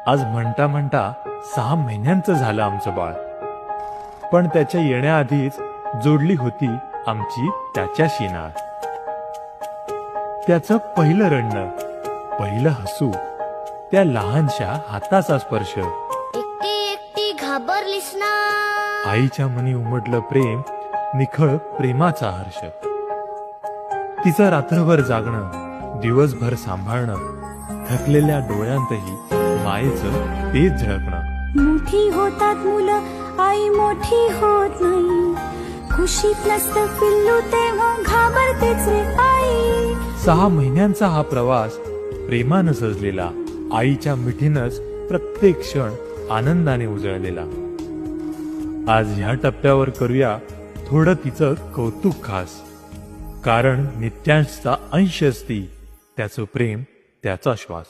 आज म्हणता म्हणता 6 महिन्यांचं झालं आमचं बाळ. पण त्याच्या येण्याआधीच जोडली होती आमची त्याच्याशी नाळ. त्याचं पहिलं रडणं, पहिलं हसू, त्या लहानशा हाताचा स्पर्श, एकटी एकटी घाबरलीस ना. आईच्या मनी उमटलं प्रेम, निखळ प्रेमाचा हर्ष. तिचं रात्रभर जागणं, दिवसभर सांभाळणं, थकलेल्या डोळ्यांतही मायेचं तेच झळकणं. मोठी होतात मुलं, आई मोठी होत नाही. खुशीत नसतं पिल्लू तेव्हा घाबरतेच रे आई. 6 महिन्यांचा हा प्रवास प्रेमानं सजलेला, आईच्या मिठीनंच प्रत्येक क्षण आनंदाने उजळलेला. आज ह्या टप्प्यावर करूया थोडं तिचं कौतुक खास. कारण नित्यांशचा अंश असती त्याचं प्रेम, त्याचा श्वास.